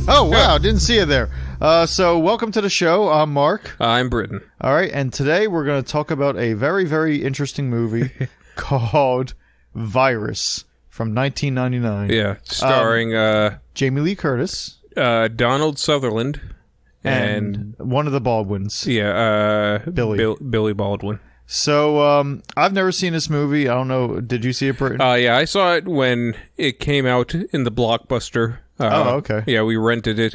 Oh, wow. Didn't see you there. So welcome to the show. I'm Mark. I'm Britton. All right. And today we're going to talk about a very, very interesting movie called Virus from 1999. Yeah. Starring Jamie Lee Curtis. Donald Sutherland. And one of the Baldwins. Yeah. Billy. Billy Baldwin. So I've never seen this movie. I don't know. Did you see it, Britton? Yeah. I saw it when it came out in the Blockbuster. Okay. Yeah, we rented it,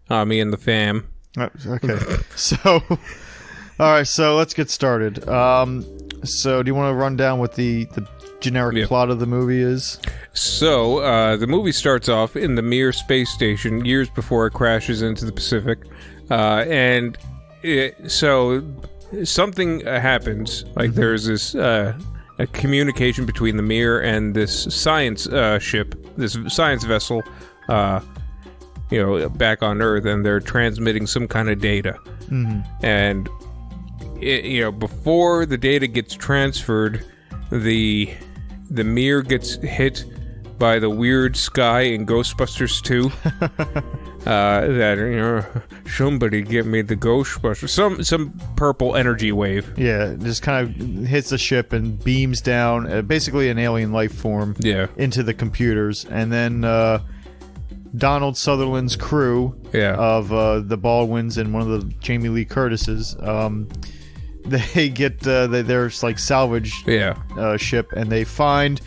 me and the fam. Okay. So, all right, so let's get started. So do you want to run down what the generic plot of the movie is? So, the movie starts off in the Mir space station years before it crashes into the Pacific. So something happens. Like, there's this a communication between the Mir and this science ship, this science vessel, back on Earth, and they're transmitting some kind of data. Mm-hmm. And before the data gets transferred, the Mir gets hit by the weird sky in Ghostbusters 2. Somebody give me the Ghostbusters. Some purple energy wave. Yeah, it just kind of hits the ship and beams down, basically an alien life form, into the computers, and then Donald Sutherland's crew of the Baldwins and one of the Jamie Lee Curtis's, they get they're like salvage ship, and they find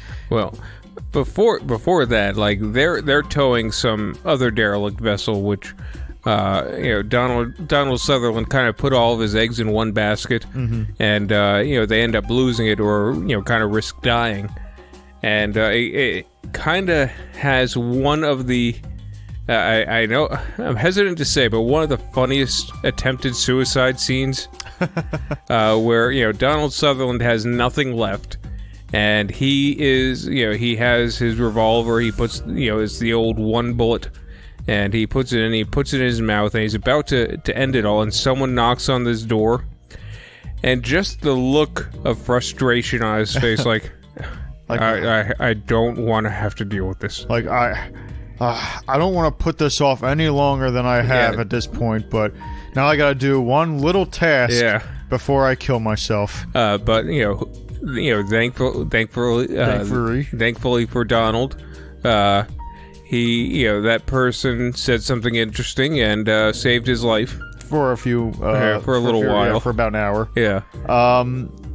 before that, like they're towing some other derelict vessel, which Donald Sutherland kind of put all of his eggs in one basket, and they end up losing it, or kind of risk dying, and it kind of has one of the I know I'm hesitant to say, but one of the funniest attempted suicide scenes, where Donald Sutherland has nothing left, and he has his revolver. He puts it's the old one bullet, and he puts it in his mouth, and he's about to end it all, and someone knocks on this door, and just the look of frustration on his face, like I don't want to have to deal with this. Like I don't want to put this off any longer than I have at this point, but now I gotta do one little task before I kill myself. But thankfully for Donald, he that person said something interesting and saved his life for a few for a little while, for about an hour. Yeah.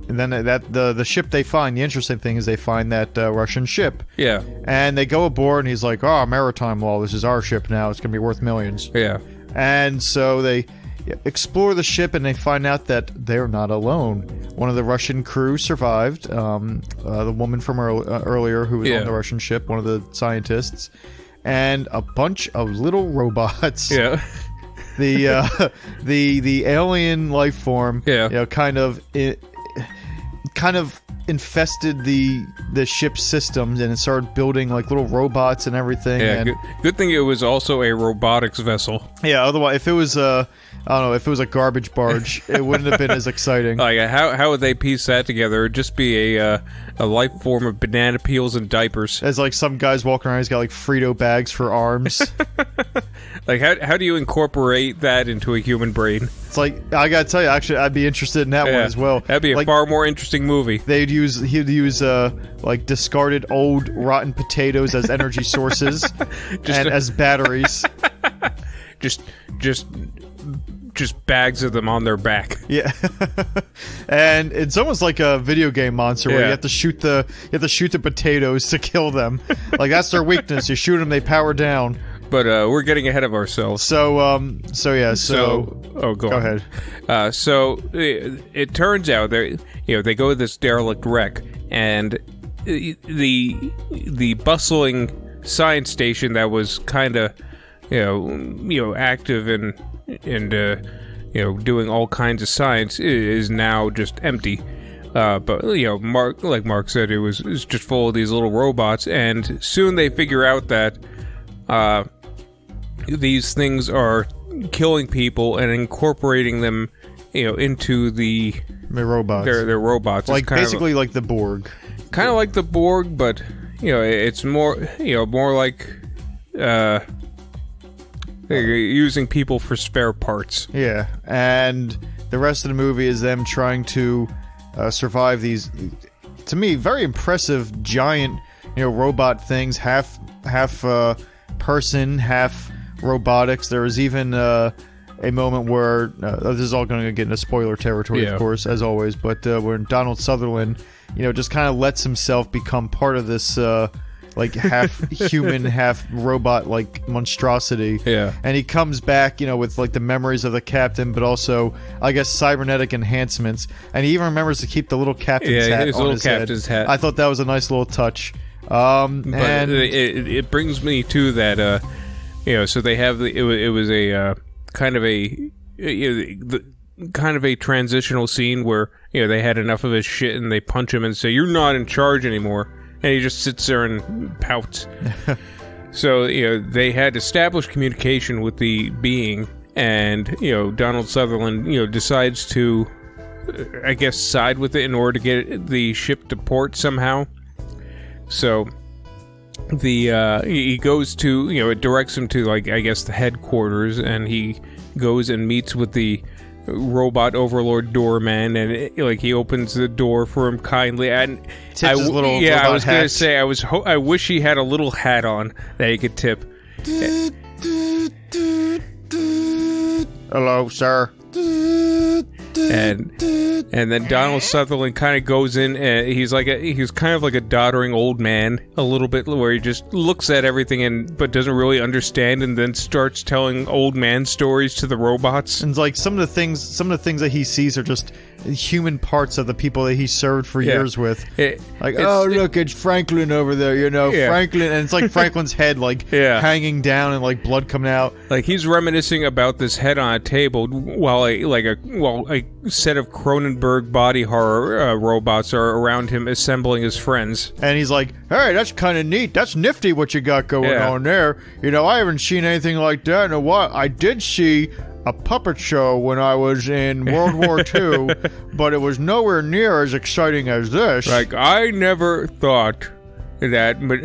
And then the ship they find, the interesting thing is they find that Russian ship. Yeah. And they go aboard, and he's like, "Oh, maritime law, this is our ship now. It's going to be worth millions." Yeah. And so they explore the ship, and they find out that they're not alone. One of the Russian crew survived, the woman from earlier who was on the Russian ship, one of the scientists, and a bunch of little robots. Yeah. The alien life form, kind of infested the ship's systems, and it started building like little robots and everything. Yeah, and good thing it was also a robotics vessel. Yeah, otherwise, if it was I don't know, if it was a garbage barge, it wouldn't have been as exciting. Like, how would they piece that together? It'd just be a life form of banana peels and diapers. As like some guys walking around, he's got like Frito bags for arms. Like, how do you incorporate that into a human brain? It's like, I gotta tell you, actually, I'd be interested in that one as well. That'd be a far more interesting movie. He'd use like discarded old rotten potatoes as energy sources and as batteries. Just bags of them on their back. Yeah. And it's almost like a video game monster where you have to shoot the potatoes to kill them. Like, that's their weakness. You shoot them, they power down. But we're getting ahead of ourselves. Go ahead. So it turns out they go to this derelict wreck, and the bustling science station that was kind of active and doing all kinds of science is now just empty. But Mark said, it was just full of these little robots, and soon they figure out that these things are killing people and incorporating them, into the robots. They're robots. Like, basically like the Borg. Kind of like the Borg, but it's more like using people for spare parts. Yeah, and the rest of the movie is them trying to survive these, to me, very impressive giant, robot things, half person, half robotics. There was even a moment where this is all going to get into spoiler territory, of course, as always. But when Donald Sutherland, just kind of lets himself become part of this. Half human, half robot, monstrosity. Yeah. And he comes back, with, the memories of the captain, but also, I guess, cybernetic enhancements. And he even remembers to keep the little captain's hat his on little his captain's head. hat. I thought that was a nice little touch. But it brings me to that, so they have it was a kind of a transitional scene where, they had enough of his shit and they punch him and say, "You're not in charge anymore." And he just sits there and pouts. So, they had established communication with the being, and, Donald Sutherland, decides to, I guess, side with it in order to get the ship to port somehow. So, he goes to, it directs him to, I guess, the headquarters, and he goes and meets with the robot overlord doorman, and he opens the door for him kindly, and I was gonna say I wish he had a little hat on that he could tip. Hello, sir. And then Donald Sutherland kind of goes in, and he's kind of like a doddering old man a little bit, where he just looks at everything but doesn't really understand, and then starts telling old man stories to the robots. And some of the things that he sees are just human parts of the people that he served for years with. Look, it's Franklin over there, Franklin, and it's like Franklin's head hanging down and blood coming out. He's reminiscing about this head on a table while a set of Cronenberg body horror robots are around him assembling his friends. And he's like, "Hey, that's kind of neat. That's nifty what you got going on there. I haven't seen anything like that in a while. I did see a puppet show when I was in World War II, but it was nowhere near as exciting as this." I never thought that, but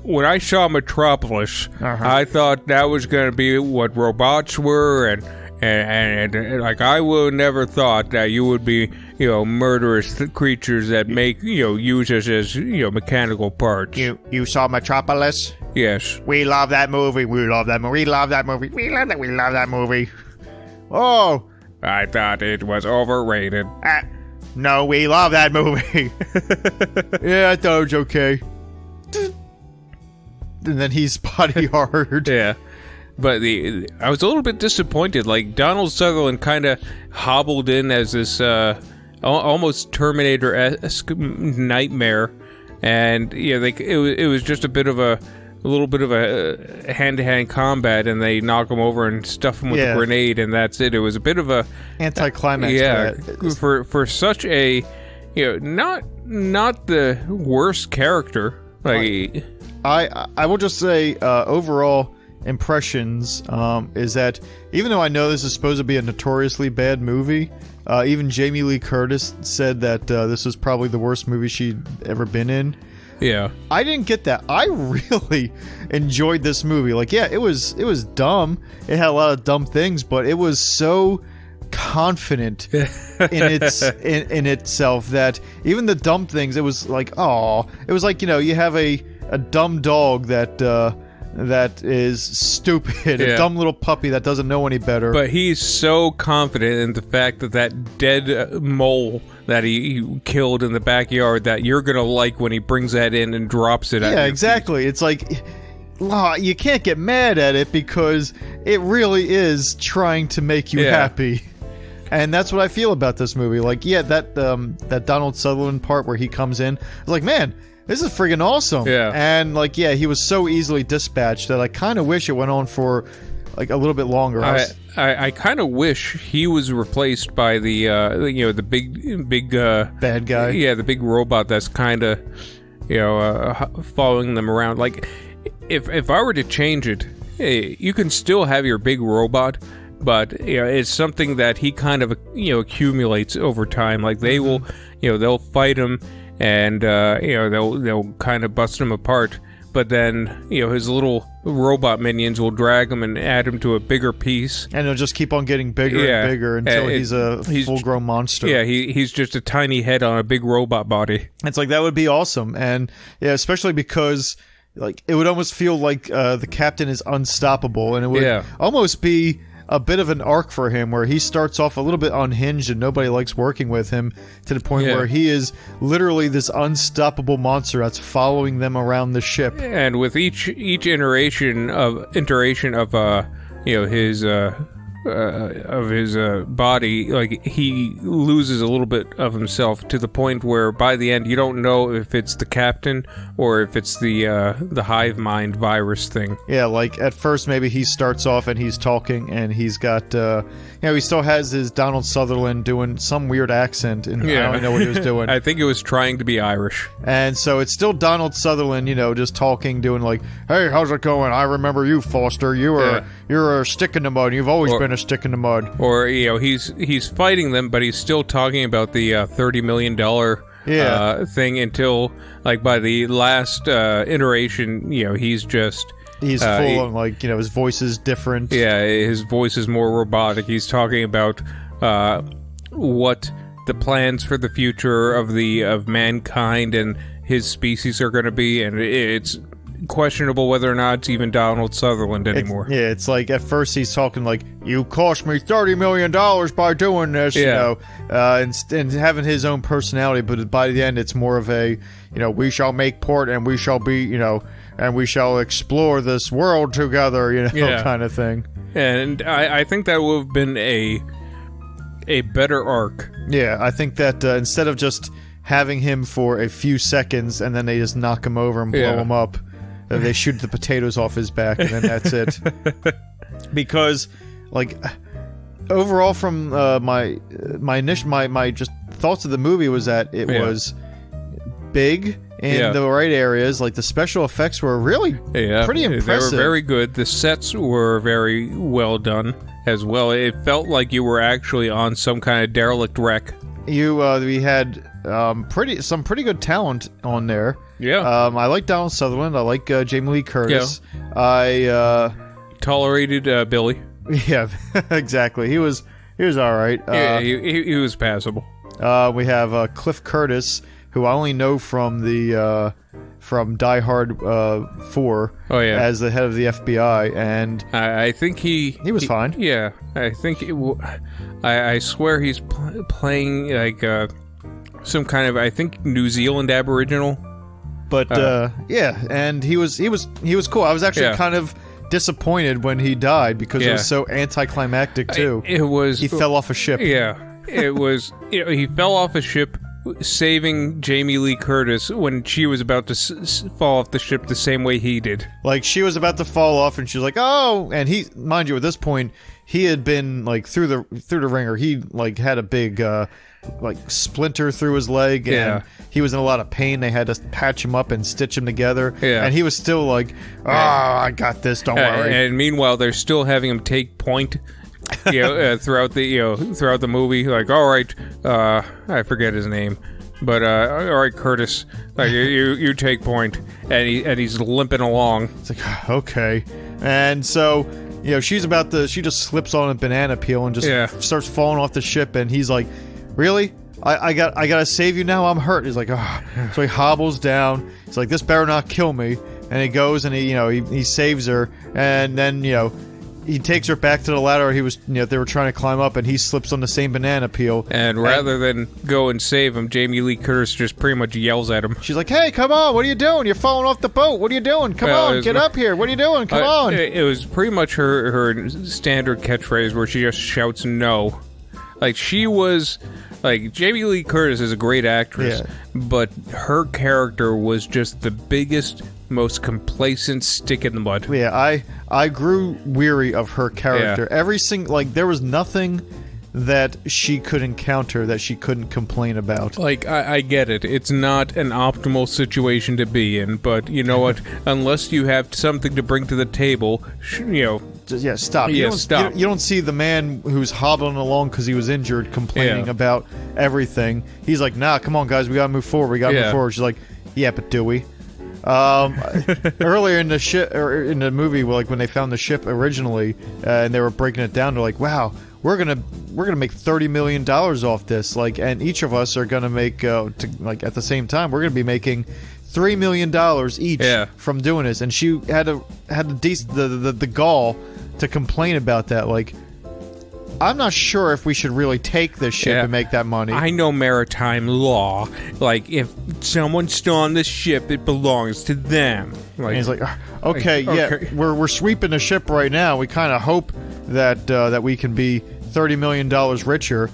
when I saw Metropolis, I thought that was going to be what robots were, and I would never thought that you would be, murderous creatures that make, use us as, mechanical parts. You saw Metropolis? Yes. We love that movie. We love that movie. We love that movie. We love that movie. Oh. I thought it was overrated. No, we love that movie. Yeah, I thought it was okay. And then he's body hard. Yeah. But I was a little bit disappointed. Donald Sutherland kind of hobbled in as this almost Terminator-esque nightmare, and it was just a little bit of a hand-to-hand combat, and they knock him over and stuff him with a grenade, and that's it. It was a bit of a anticlimax. For such a not the worst character. I will just say overall impressions is that even though I know this is supposed to be a notoriously bad movie, even Jamie Lee Curtis said that this was probably the worst movie she'd ever been in. Yeah, I didn't get that. I really enjoyed this movie. It was dumb. It had a lot of dumb things, but it was so confident in itself that even the dumb things, it was it was you have a dumb dog that is stupid, a dumb little puppy that doesn't know any better. But he's so confident in the fact that dead mole that he killed in the backyard that you're gonna like when he brings that in and drops it at you. Yeah, exactly. It's you can't get mad at it because it really is trying to make you happy. And that's what I feel about this movie. That Donald Sutherland part where he comes in, I was man, this is friggin' awesome. Yeah. And he was so easily dispatched that I kind of wish it went on for a little bit longer. I kind of wish he was replaced by the the big bad guy. Yeah, the big robot that's kind of following them around. If I were to change it, you can still have your big robot, but it's something that he kind of accumulates over time. They will they'll fight him. And they'll kind of bust him apart, but then, his little robot minions will drag him and add him to a bigger piece. And he'll just keep on getting bigger and bigger until he's a full-grown monster. Yeah, he's just a tiny head on a big robot body. It's like, that would be awesome. And, yeah, especially because, like, it would almost feel like the captain is unstoppable, and it would almost be a bit of an arc for him where he starts off a little bit unhinged and nobody likes working with him, to the point where he is literally this unstoppable monster that's following them around the ship. And with each iteration of his body, like, he loses a little bit of himself, to the point where by the end you don't know if it's the captain or if it's the hive mind virus thing. Yeah, like at first maybe he starts off and he's talking and he's got he still has his Donald Sutherland doing some weird accent, and I don't know what he was doing. I think it was trying to be Irish. And so it's still Donald Sutherland, just talking, doing like, "Hey, how's it going? I remember you, Foster. You're a stick in the mud. You've always been a stick in the mud." Or he's fighting them, but he's still talking about the $30 million thing, until, like, by the last iteration, he's full of, like, his voice is different. Yeah, his voice is more robotic. He's talking about what the plans for the future of mankind and his species are going to be, and it's questionable whether or not it's even Donald Sutherland anymore. It's like, at first he's talking like, "You cost me $30 million by doing this," and having his own personality, but by the end it's more of a, we shall make port and we shall be, and we shall explore this world together, kind of thing. And I think that would have been a better arc. Yeah, I think that instead of just having him for a few seconds and then they just knock him over and blow him up, they shoot the potatoes off his back, and then that's it. Because, like, overall, from my just thoughts of the movie was that it was big in the right areas. Like, the special effects were really pretty impressive. They were very good. The sets were very well done as well. It felt like you were actually on some kind of derelict wreck. We had some pretty good talent on there. Yeah. I like Donald Sutherland. I like Jamie Lee Curtis. Yeah. I tolerated Billy. Yeah, exactly. He was all right. He was passable. We have Cliff Curtis, who I only know from the from Die Hard 4. Oh yeah. As the head of the FBI, and I think he was fine. Yeah, I think I swear he's playing like some kind of, I think, New Zealand Aboriginal. But and he was cool. I was actually kind of disappointed when he died because it was so anticlimactic too. He fell off a ship. Yeah, it was. He fell off a ship, saving Jamie Lee Curtis when she was about to fall off the ship the same way he did. Like, she was about to fall off, and she was like, "Oh!" And he, mind you, at this point, he had been like through the ringer. He like had a big like splinter through his leg, and he was in a lot of pain. They had to patch him up and stitch him together. Yeah. And he was still like, "Oh, I got this. Don't worry." And meanwhile, they're still having him take point. Throughout the movie, like, all right, I forget his name, but all right, Curtis, like, you take point, and he's limping along. It's like, okay, and so she just slips on a banana peel and just starts falling off the ship, and he's like, really? I gotta save you now? I'm hurt. He's like, oh. So he hobbles down. He's like, this better not kill me, and he goes and he saves her, and then he takes her back to the ladder he was, they were trying to climb up, and he slips on the same banana peel. And rather than go and save him, Jamie Lee Curtis just pretty much yells at him. She's like, "Hey, come on, what are you doing? You're falling off the boat. What are you doing? Come on, get up here. What are you doing? Come on." It was pretty much her standard catchphrase where she just shouts no. Like, she was... Like, Jamie Lee Curtis is a great actress, but her character was just the biggest, most complacent stick in the mud. Yeah, I grew weary of her character. Yeah. There was nothing that she could encounter that she couldn't complain about. Like, I get it. It's not an optimal situation to be in, but you know what? Unless you have something to bring to the table, stop. Stop. You don't see the man who's hobbling along because he was injured complaining about everything. He's like, "Nah, come on, guys, we gotta move forward. We gotta move forward." She's like, "Yeah, but do we?" Earlier in the ship, or in the movie, like when they found the ship originally, and they were breaking it down, they're like, "Wow, we're gonna make $30 million off this." Like, and each of us are gonna make like at the same time, we're gonna be making $3 million each from doing this. And she had the gall to complain about that. Like, I'm not sure if we should really take this ship and make that money. I know maritime law. Like, if someone's still on the ship, it belongs to them. Like, and he's like, okay, we're sweeping the ship right now. We kind of hope that we can be $30 million richer.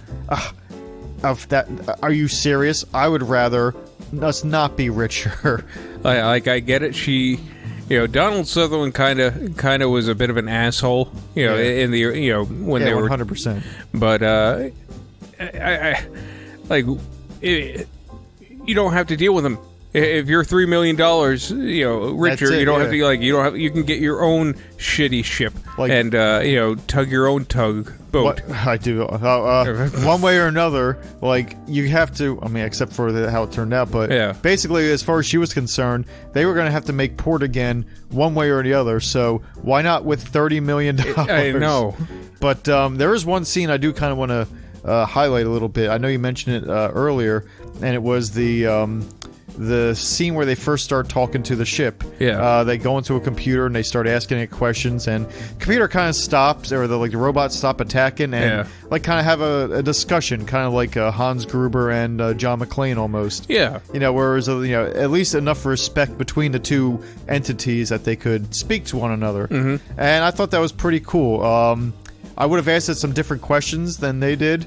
Of that, are you serious? I would rather us not be richer. I get it. She... Donald Sutherland kind of was a bit of an asshole, in the when they were 100%. But you don't have to deal with him. If you're $3 million, richer, you don't have to you can get your own shitty ship and tug your own tugboat. I do. One way or another, like you have to. I mean, except for how it turned out, but basically, as far as she was concerned, they were going to have to make port again, one way or the other. So why not with $30 million? I know. But there is one scene I do kind of want to highlight a little bit. I know you mentioned it earlier, and it was the scene where they first start talking to the ship. They go into a computer and they start asking it questions, and the computer kind of stops, or the robots stop attacking, and kind of have a discussion, kind of like Hans Gruber and John McClane almost. Whereas at least enough respect between the two entities that they could speak to one another. And I thought that was pretty cool. I would have asked it some different questions than they did.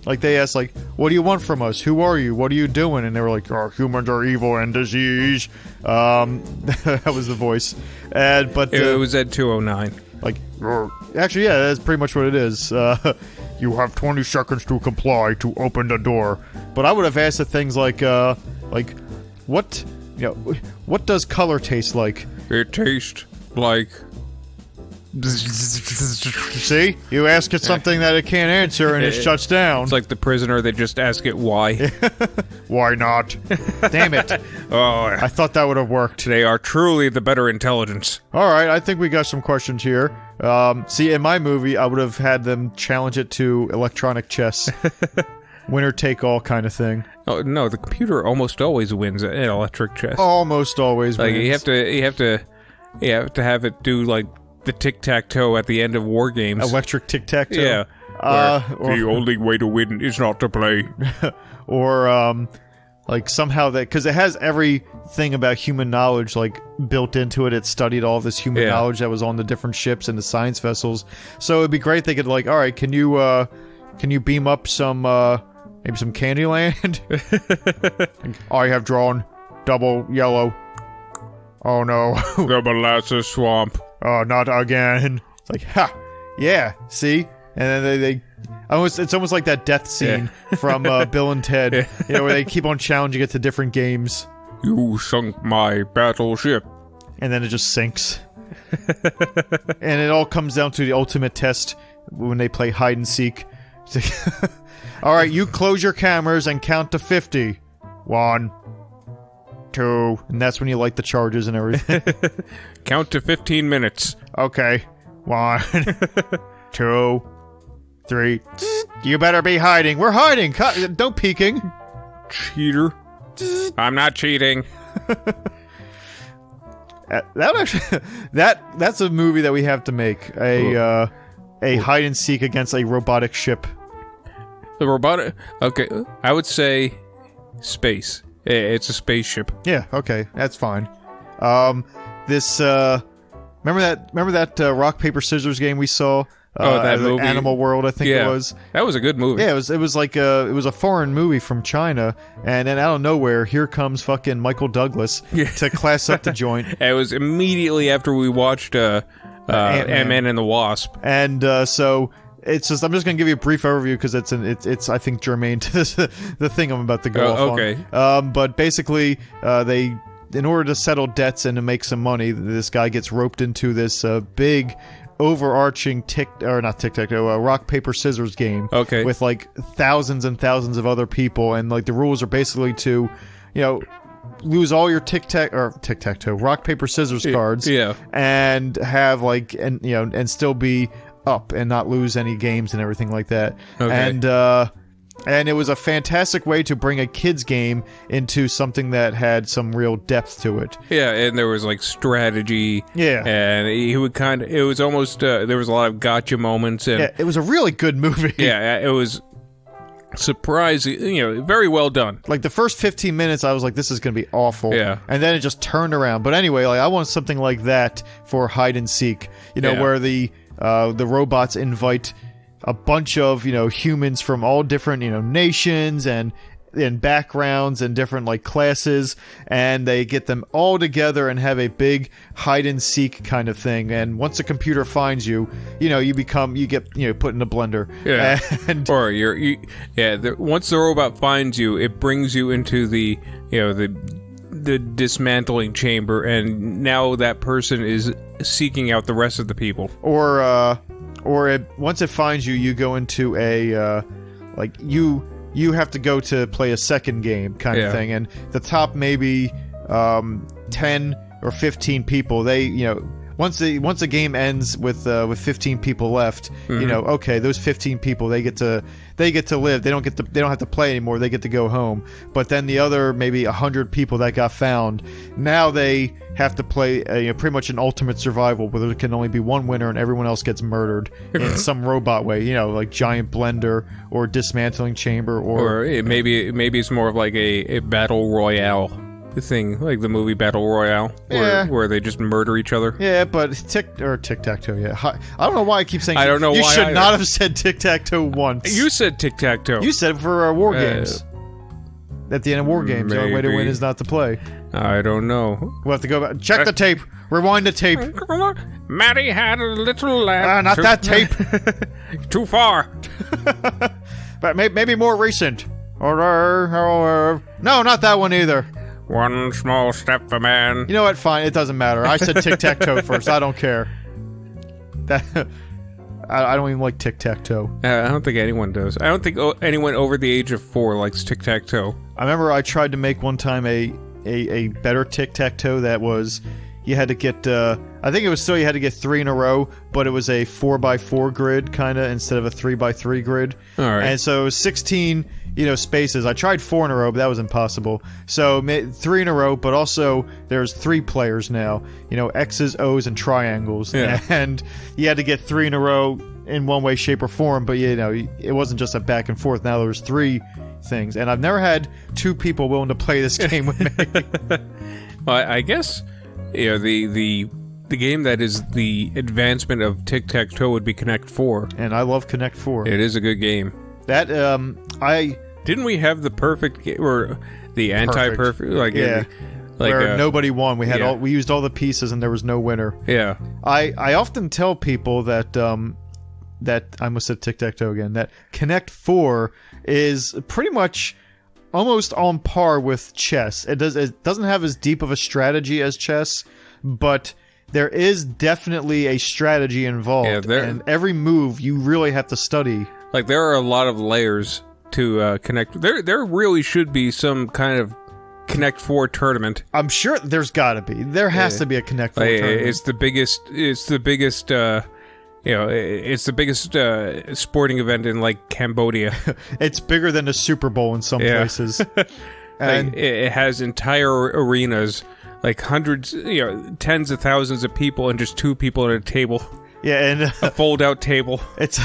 Like, they asked, like, what do you want from us? Who are you? What are you doing? And they were like, humans are evil and disease. That was the voice. But it was at 209. Like, actually, yeah, that's pretty much what it is. You have 20 seconds to comply to open the door. But I would have asked it things like, what does color taste like? It tastes like... See? You ask it something that it can't answer and it shuts down. It's like the prisoner, they just ask it why. Why not? Damn it. I thought that would have worked. They are truly the better intelligence. Alright, I think we got some questions here. See, in my movie, I would have had them challenge it to electronic chess. Winner take all kind of thing. Oh, no, the computer almost always wins in electric chess. Almost always wins. You have to have it do, like, the tic-tac-toe at the end of war games. Electric tic-tac-toe? Yeah. The only way to win is not to play. Or, somehow that... Because it has everything about human knowledge, built into it. It studied all this human knowledge that was on the different ships and the science vessels. So it'd be great they could, alright, can you beam up some, maybe some Candyland? I have drawn double yellow. Oh, no. The molasses swamp. Oh, not again. It's like, ha! Yeah, see? And then it's almost like that death scene from Bill and Ted, where they keep on challenging it to different games. You sunk my battleship. And then it just sinks. And it all comes down to the ultimate test when they play hide and seek. Alright, you close your cameras and count to 50. 1, 2, and that's when you light the charges and everything. Count to 15 minutes. Okay. 1, 2, 3. You better be hiding. We're hiding. Don't peeking. Cheater. I'm not cheating. That's a movie that we have to make. A hide and seek against a robotic ship. The robotic... Okay, I would say space. It's a spaceship. Yeah, okay, that's fine. Remember that rock paper scissors game we saw? That movie, Animal World, I think it was. That was a good movie. Yeah, it was a foreign movie from China, and then out of nowhere, here comes fucking Michael Douglas to class up the joint. It was immediately after we watched Ant-Man and the Wasp, and so. It's just I'm just gonna give you a brief overview because it's I think germane to the thing I'm about to go off on. But basically, in order to settle debts and to make some money, this guy gets roped into this big, overarching rock paper scissors game. With thousands and thousands of other people, and the rules are basically to, lose all your tic-tac-toe, rock, paper, scissors cards. Yeah. And have and still be up and not lose any games and everything like that. Okay. And it was a fantastic way to bring a kid's game into something that had some real depth to it. Yeah, and there was like strategy. Yeah. And he would it was almost, there was a lot of gotcha moments. And, yeah, it was a really good movie. Yeah, it was surprising, very well done. Like the first 15 minutes, I was like, this is going to be awful. Yeah. And then it just turned around. But anyway, I want something like that for hide and seek, where the robots invite a bunch of humans from all different nations and backgrounds and different classes, and they get them all together and have a big hide and seek kind of thing. And once the computer finds you, you get put in a blender. Yeah. And or once the robot finds you, it brings you into the the dismantling chamber, and now that person is seeking out the rest of the people. Or once it finds you, you go into a you have to go to play a second game kind of thing, and the top maybe 10 or 15 people, they once the game ends with 15 people left, okay, those 15 people, they get to live. They don't have to play anymore. They get to go home. But then the other maybe 100 people that got found, now they have to play pretty much an ultimate survival where there can only be one winner and everyone else gets murdered in some robot way, like giant blender or dismantling chamber, or maybe it's more of like a battle royale thing, like the movie Battle Royale, where they just murder each other. Yeah, but tic-tac-toe, yeah. I don't know why I keep saying... I don't know why. You should not have said tic-tac-toe once. You said tic-tac-toe. You said it for War Games. At the end of War Games, the only way to win is not to play. I don't know. We'll have to go back. Check the tape. Rewind the tape. Matty had a little lamb. Not that tape. Too far. But maybe more recent. No, not that one either. One small step for man. You know what? Fine. It doesn't matter. I said tic-tac-toe first. I don't care. I don't even like tic-tac-toe. I don't think anyone does. I don't think anyone over the age of 4 likes tic-tac-toe. I remember I tried to make one time a better tic-tac-toe that was... You had to get... I think it was still you had to get 3 in a row, but it was a 4x4 grid, kind of, instead of a 3x3 grid. All right. And so it was 16... spaces. I tried 4 in a row, but that was impossible. So 3 in a row, but also there's 3 players now. X's, O's, and triangles. Yeah. And you had to get 3 in a row in one way, shape, or form. But it wasn't just a back and forth. Now there's 3 things, and I've never had 2 people willing to play this game with me. Well, I guess the game that is the advancement of tic-tac-toe would be Connect-Four. And I love Connect-Four. It is a good game. That Didn't we have the perfect or the anti-perfect? Where nobody won. We had we used all the pieces and there was no winner. Yeah. I often tell people that that I almost said tic-tac-toe again. That Connect-Four is pretty much almost on par with chess. It doesn't have as deep of a strategy as chess, but there is definitely a strategy involved, and every move you really have to study. Like, there are a lot of layers to Connect. There really should be some kind of Connect-Four tournament. I'm sure there's got to be. There has to be a Connect-Four tournament. It's the biggest. It's the biggest sporting event in Cambodia. It's bigger than a Super Bowl in some places. And it has entire arenas, hundreds, tens of thousands of people, and just 2 people at a table. Yeah, and a fold-out table. It's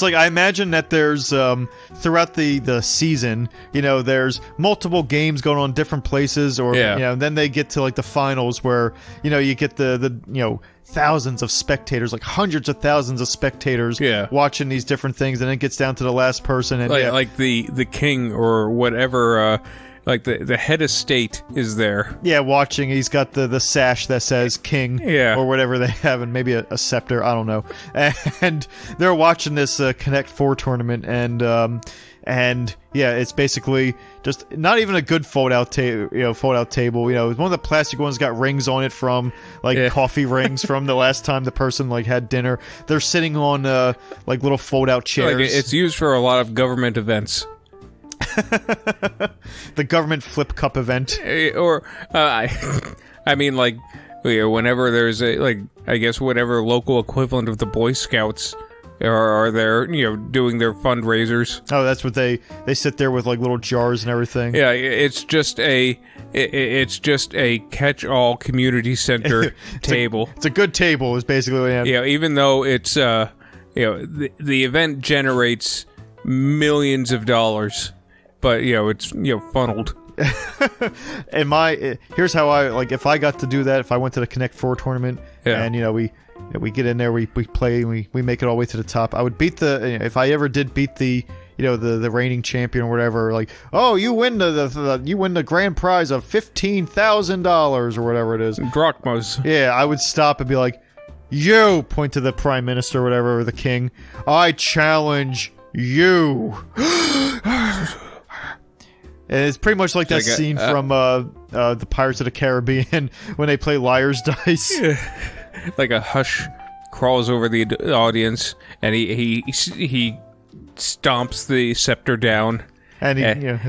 I imagine that there's throughout the season, there's multiple games going on in different places, or then they get to the finals where you get the thousands of spectators, hundreds of thousands of spectators watching these different things, and it gets down to the last person, and the king or whatever. The head of state is there. Yeah, watching. He's got the sash that says king, or whatever they have, and maybe a scepter, I don't know. And they're watching this Connect-Four tournament, and it's basically just not even a good fold-out table. One of the plastic ones got rings on it from coffee rings from the last time the person had dinner. They're sitting on little fold-out chairs. It's used for a lot of government events. The government flip cup event. Or, I mean, like, whenever there's I guess whatever local equivalent of the Boy Scouts are there, doing their fundraisers. Oh, that's what they sit there with like little jars and everything. Yeah, it's just a catch-all community center table. It's a good table, is basically what it is. Yeah, even though it's the event generates millions of dollars, but it's funneled. Here's how I like if I got to do that, if I went to the Connect-Four tournament, and we get in there, we play, and we make it all the way to the top, I would beat if I ever did beat the the reigning champion or whatever, like, oh, you win the grand prize of $15,000 or whatever it is, drachmas. Yeah, I would stop and be like, you, point to the prime minister or whatever, or the king, I challenge you. And it's pretty much like that scene from the Pirates of the Caribbean when they play Liar's Dice. Like a hush crawls over the audience, and he stomps the scepter down, and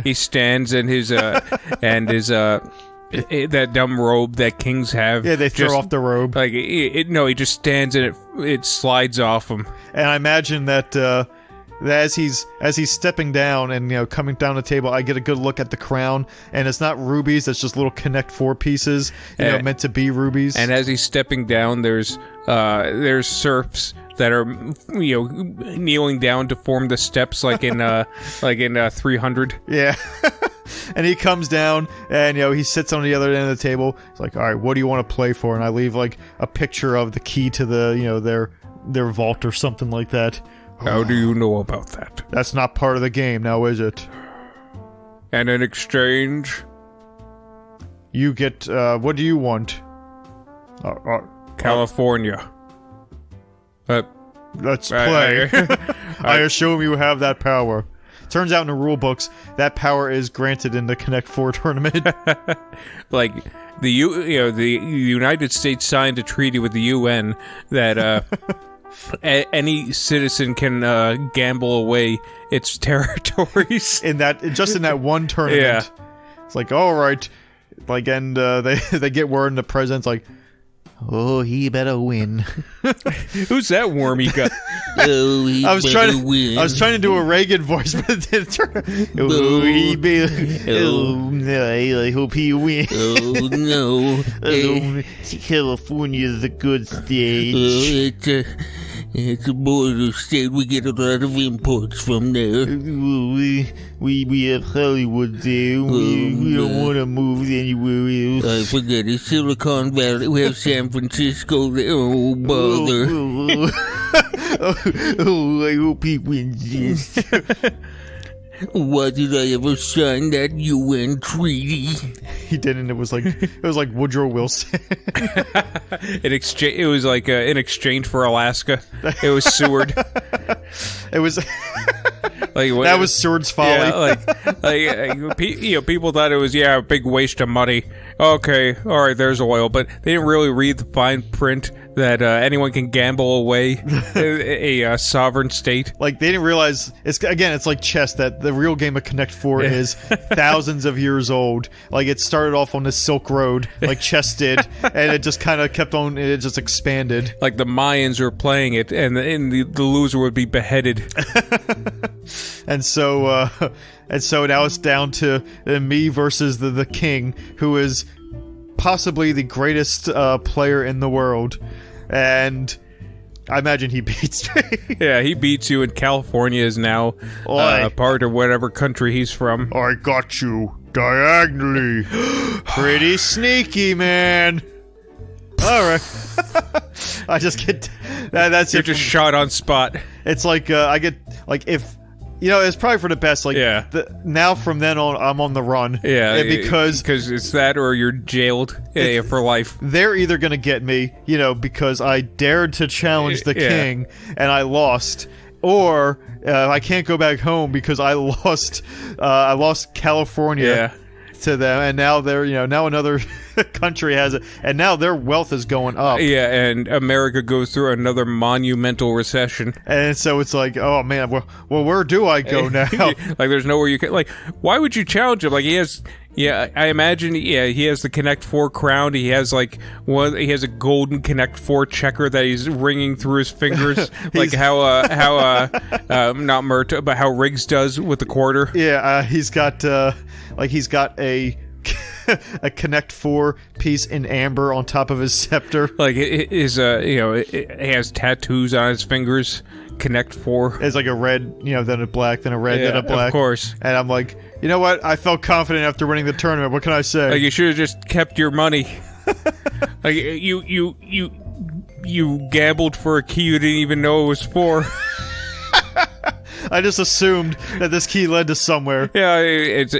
he stands in his that dumb robe that kings have. Yeah, they throw off the robe. Like he just stands and it slides off him. And I imagine that as he's stepping down and coming down the table, I get a good look at the crown, and it's not rubies, it's just little Connect-Four pieces, meant to be rubies. And as he's stepping down, there's serfs that are kneeling down to form the steps, like in 300. Yeah. And he comes down and he sits on the other end of the table. He's like, all right, what do you want to play for? And I leave like a picture of the key to the their vault or something like that. How do you know about that? That's not part of the game now, is it? And in exchange, you get, what do you want? California. Let's play. I assume you have that power. Turns out in the rule books, that power is granted in the Connect-Four tournament. Like, the United States signed a treaty with the UN that, any citizen can gamble away its territories in that one tournament. Yeah. It's like, all right, like, and they get word, and the president's like, oh, he better win. Who's that wormy guy? Oh, I was trying to do a Reagan voice, but it didn't turn. Oh, he better. Oh no, I hope he wins. Oh no, California's a good state. It's a border state. We get a lot of imports from there. We have Hollywood there. We don't want to move anywhere else. I forget it. Silicon Valley. We have San Francisco there. Oh, bother. Oh, I hope he wins this. Why did I ever sign that UN treaty? He didn't. It was like Woodrow Wilson. It was like in exchange for Alaska. It was Seward. It was like that was Seward's folly. Yeah, people thought it was a big waste of money. Okay, all right, there's oil, but they didn't really read the fine print that anyone can gamble away a sovereign state. Like, they didn't realize, it's like chess, that the real game of Connect-Four is thousands of years old. Like, it started off on the Silk Road, like chess did, and it just kind of kept on, it just expanded. Like the Mayans were playing it, and the loser would be beheaded. And so now it's down to me versus the king, who is possibly the greatest player in the world, and I imagine he beats me. Yeah, he beats you, and California is now part of whatever country he's from. I got you diagonally. Pretty sneaky, man. All right. I just get that's You're it. Just shot on spot. It's like I get like if. It's probably for the best. Like, now from then on, I'm on the run. Yeah, because it's that or you're jailed for life. They're either gonna get me, because I dared to challenge the king and I lost, or I can't go back home because I lost California to them, and now they're now another country has it, and now their wealth is going up. Yeah, and America goes through another monumental recession. And so it's like, oh man, well, where do I go now? Like, there's nowhere you can. Like, why would you challenge him? Like, he has. Yeah, I imagine. Yeah, he has the Connect-Four crown. He has like he has a golden Connect-Four checker that he's ringing through his fingers, like how not Mert, but how Riggs does with the quarter. Yeah, he's got a a Connect-Four piece in amber on top of his scepter. Like it is it has tattoos on his fingers. Connect-Four. It's like a red, then a black, then a red, then a black. Of course. And I'm like, you know what? I felt confident after winning the tournament. What can I say? Like, you should have just kept your money. Like, you gambled for a key you didn't even know it was for. I just assumed that this key led to somewhere. Yeah, it's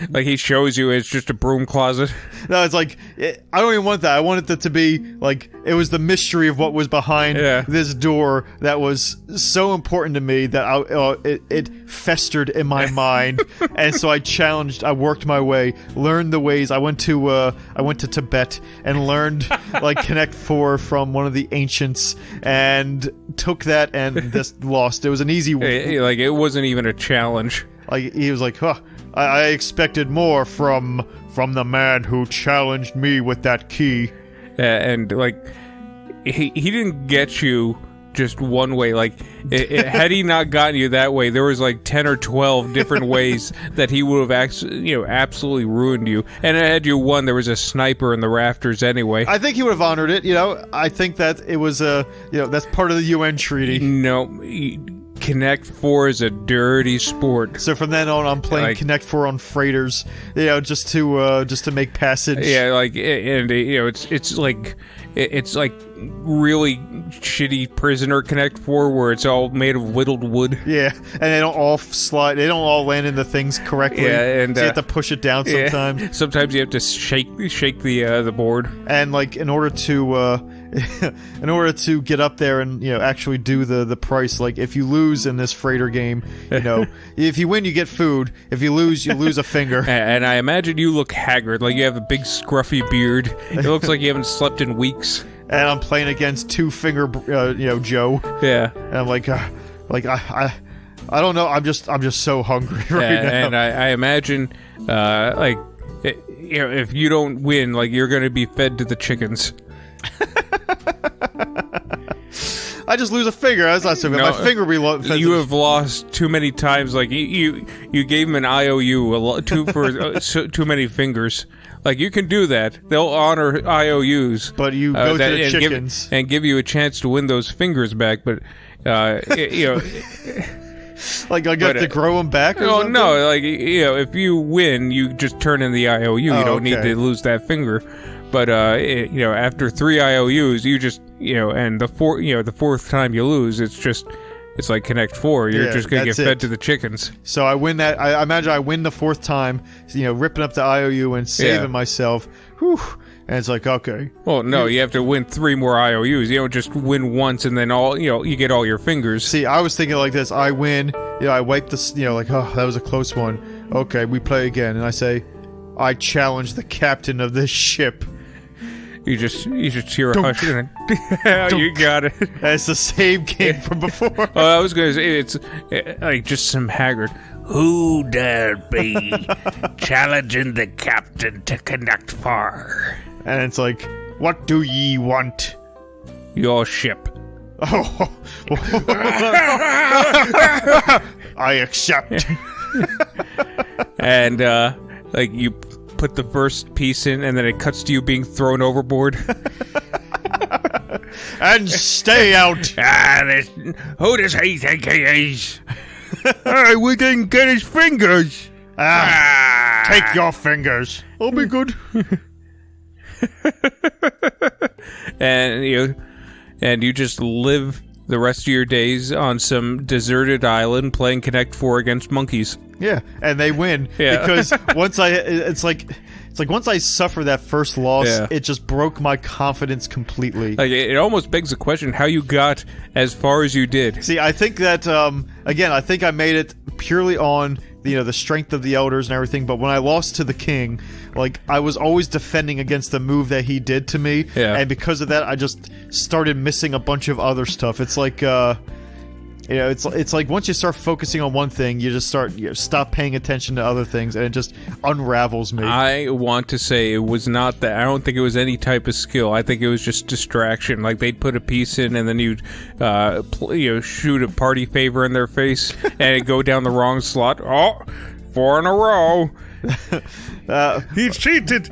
like he shows you it's just a broom closet. No, it's like, I don't even want that. I wanted it to be like, it was the mystery of what was behind this door that was so important to me that it festered in my mind. And so I worked my way, learned the ways. I went to Tibet and learned like Connect-Four from one of the ancients and took that and just lost. It was an easy one. Like, it wasn't even a challenge. Like, he was like, huh, I expected more from the man who challenged me with that key. And like, he didn't get you just one way. Like, had he not gotten you that way, there was like 10 or 12 different ways that he would have absolutely ruined you. And had you won, there was a sniper in the rafters anyway. I think he would have honored it. I think that it was that's part of the UN treaty. No. Connect-Four is a dirty sport. So from then on, I'm playing Connect-Four on freighters, just to make passage. Yeah, like, and it's like really shitty prisoner Connect-Four where it's all made of whittled wood. Yeah, and they don't all slide. They don't all land in the things correctly. Yeah, and so you have to push it down sometimes. Yeah. Sometimes you have to shake the board. And like in order to get up there and actually do the price, like if you lose in this freighter game, if you win you get food, if you lose a finger. And I imagine you look haggard, like you have a big scruffy beard. It looks like you haven't slept in weeks. And I'm playing against Two Finger Joe. Yeah. And I'm like I don't know, I'm just so hungry right now. And I imagine if you don't win, like, you're going to be fed to the chickens. I just lose a finger. That's not so bad. My finger will be You have lost too many times. Like, you gave him an IOU for too many fingers. Like, you can do that. They'll honor IOUs. But you go to the chickens. And give you a chance to win those fingers back. But, like, I got to grow them back or something? No. Like, if you win, you just turn in the IOU. You don't need to lose that finger. But after 3 IOUs, you just and the fourth time you lose, it's like Connect-Four. You're just gonna get fed to the chickens. So I win that. I imagine I win the 4th time. Ripping up the IOU and saving myself. Whew. And it's like, okay. Well, no, you have to win 3 more IOUs. You don't just win once and then you get all your fingers. See, I was thinking like this. I win. I wipe this. Like, oh, that was a close one. Okay, we play again, and I say, I challenge the captain of this ship. You just hear a hush and you got it. That's the same game from before. I was gonna say it's like just some haggard. Who dare be challenging the captain to Connect-Four? And it's like, what do ye want? Your ship. Oh, I accept. And like you put the first piece in, and then it cuts to you being thrown overboard. And stay out. Who does he think he is? We didn't get his fingers. Take your fingers. I'll be good. And you just live the rest of your days on some deserted island playing Connect-Four against monkeys. Yeah, and they win because once it's like once I suffer that first loss, it just broke my confidence completely. Like, it almost begs the question how you got as far as you did. See, I think that again, I think I made it purely on the strength of the elders and everything. But when I lost to the king, like, I was always defending against the move that he did to me, and because of that, I just started missing a bunch of other stuff. It's like, it's like once you start focusing on one thing, you just stop paying attention to other things, and it just unravels me. I want to say it was not that. I don't think it was any type of skill. I think it was just distraction. Like, they'd put a piece in, and then you'd shoot a party favor in their face, and it'd go down the wrong slot. Oh, 4 in a row. He cheated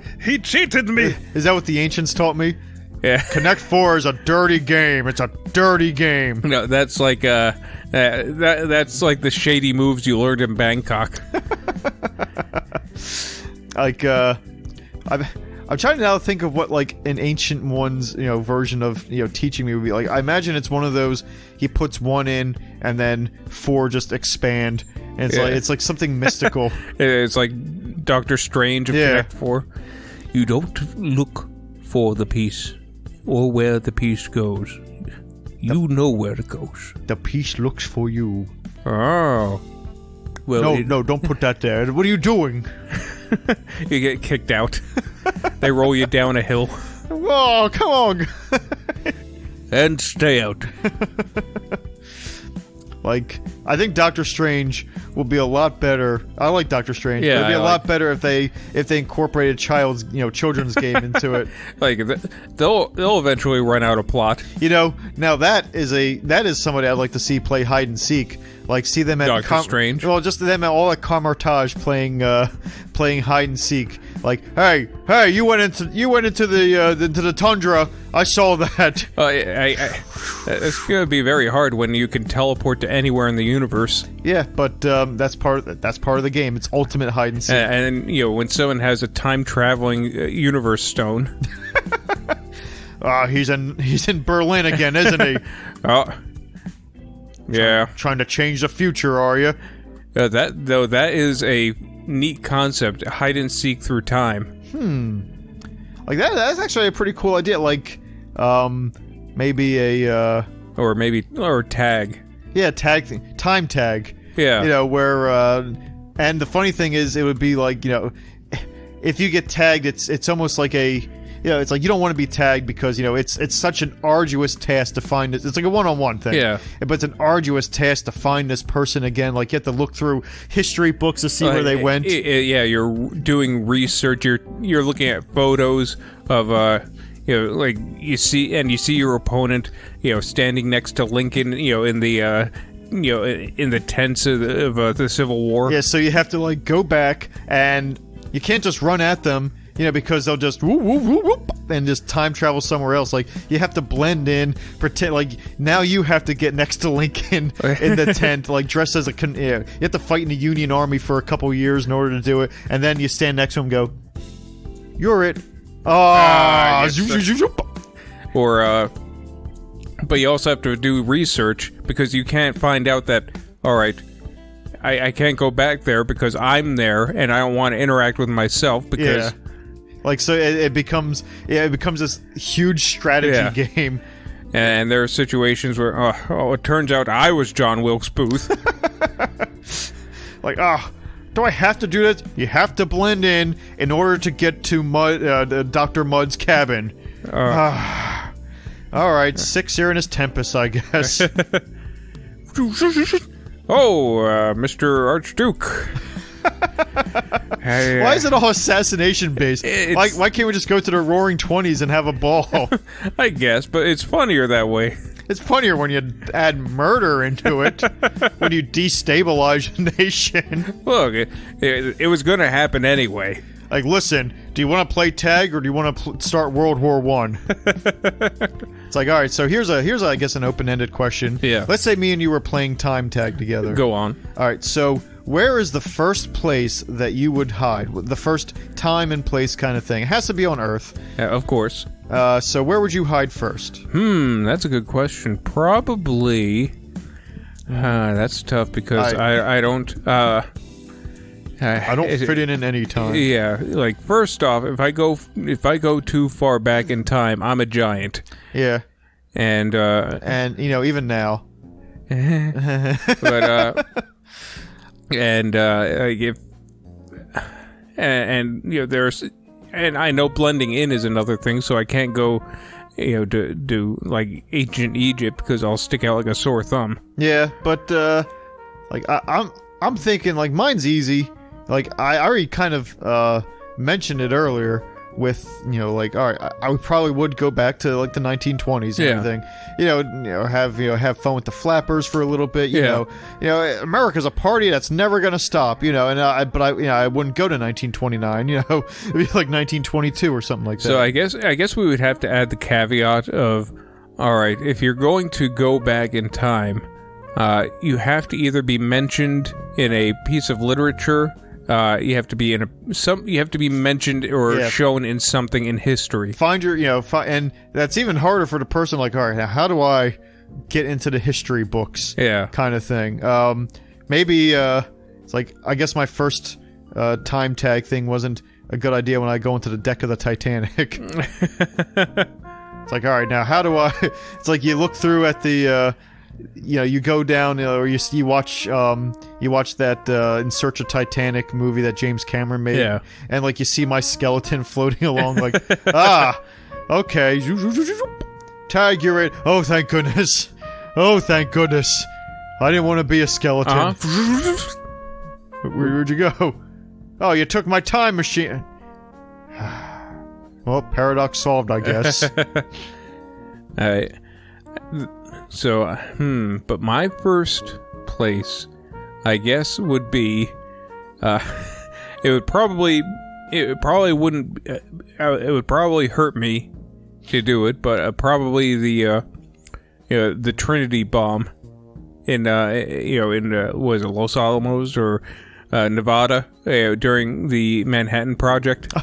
me. Is that what the ancients taught me? Yeah. Connect-Four is a dirty game. It's a dirty game. No, that's like that's like the shady moves you learned in Bangkok. Like, I'm trying to now think of what, like, an ancient one's, version of, teaching me would be. Like, I imagine it's one of those, he puts 1 in, and then 4 just expand, and it's like something mystical. It's like Doctor Strange of Connect-Four. You don't look for the piece, or where the piece goes. You know where it goes. The piece looks for you. Oh. Well, no, don't put that there. What are you doing? You get kicked out. They roll you down a hill. Whoa, come on. And stay out. Like, I think Doctor Strange will be a lot better. I like Doctor Strange. Yeah, it'd be a lot better if they incorporated children's game into it. Like, they'll eventually run out of plot. Now that is somebody I'd like to see play hide and seek. Like, see them at Doctor Strange. Well, just them at all at Camartage playing hide and seek. Like, hey, you went into the tundra. I saw that. It's gonna be very hard when you can teleport to anywhere in the universe. Yeah, but that's part of the game. It's ultimate hide and seek. And when someone has a time traveling universe stone. He's in Berlin again, isn't he? Oh. Yeah. Trying to change the future, are you? That is a neat concept. Hide and seek through time. Like that's actually a pretty cool idea. Like, maybe or tag. Yeah, tag thing. Time tag. Yeah. Where and the funny thing is, it would be like, if you get tagged, it's almost like it's like you don't want to be tagged because, it's such an arduous task to find it. It's like a one-on-one thing. Yeah. But it's an arduous task to find this person again. Like, you have to look through history books to see where they went. Yeah, you're doing research. You're looking at photos of, like, you see your opponent, standing next to Lincoln, in the in the tents of the Civil War. Yeah, so you have to, like, go back, and you can't just run at them. Because they'll just whoop, whoop, whoop, whoop, and just time travel somewhere else. Like, you have to blend in, pretend like now you have to get next to Lincoln in the tent, like dressed as you have to fight in the Union Army for a couple years in order to do it, and then you stand next to him and go, "You're it." Or but you also have to do research because you can't find out that, all right, I can't go back there because I'm there and I don't want to interact with myself because. Yeah. Like, so it becomes this huge strategy game. And there are situations where, it turns out I was John Wilkes Booth. Like, do I have to do this? You have to blend in order to get to Dr. Mudd's cabin. All right, 6 Uranus Tempest, I guess. Mr. Archduke. Why is it all assassination based? Why can't we just go to the Roaring 20s and have a ball? I guess, but it's funnier that way. It's funnier when you add murder into it, when you destabilize a nation. Look, it was going to happen anyway. Like, listen, do you want to play tag or do you want to start World War I? It's like, all right, so here's I guess an open-ended question. Yeah. Let's say me and you were playing time tag together. Go on. All right, so where is the first place that you would hide? The first time and place kind of thing. It has to be on Earth. Yeah, of course. So where would you hide first? That's a good question. Probably. That's tough because I don't. I don't fit in any time. Yeah, like first off, if I go too far back in time, I'm a giant. Yeah. And even now. But and there's, and I know blending in is another thing, so I can't go, to do like ancient Egypt because I'll stick out like a sore thumb. Yeah, but I'm thinking like mine's easy. Like I already kind of mentioned it earlier with all right, I probably would go back to like the 1920s and everything. Have fun with the flappers for a little bit. You know, America's a party that's never gonna stop. I wouldn't go to 1929. It'd be like 1922 or something like that. So I guess we would have to add the caveat of, all right, if you're going to go back in time, you have to either be mentioned in a piece of literature. You have to be you have to be mentioned or shown in something in history. Find your, and that's even harder for the person like, all right, now how do I get into the history books? Yeah. Kind of thing. Maybe, it's like, I guess my first time tag thing wasn't a good idea when I go into the deck of the Titanic. It's like, all right, now how do I, it's like you look through at the, you go down, or you watch that In Search of Titanic movie that James Cameron made, and like you see my skeleton floating along, like, okay, tag, you're it. Oh, thank goodness. Oh, thank goodness. I didn't want to be a skeleton. Where'd you go? Oh, you took my time machine. Well, paradox solved, I guess. So, but my first place, I guess, would be, it would probably hurt me to do it, but probably the Trinity bomb in was it Los Alamos or Nevada during the Manhattan Project.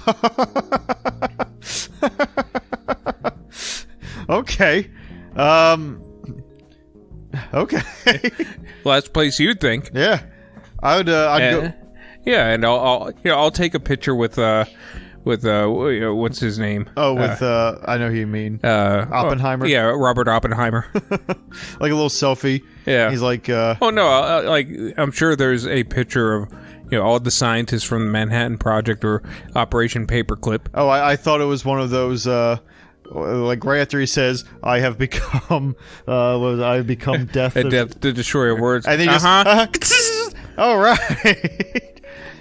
Okay. Okay. Last place you'd think. Yeah, I'd go. Yeah, and I'll take a picture with what's his name? Oh, with I know who you mean. Oppenheimer. Yeah, Robert Oppenheimer. Like a little selfie. Yeah. He's like. Oh no! Like I'm sure there's a picture of all the scientists from the Manhattan Project or Operation Paperclip. Oh, I thought it was one of those. Like right after he says, "I have become, I have become death, the destroyer of words." And they just, all right,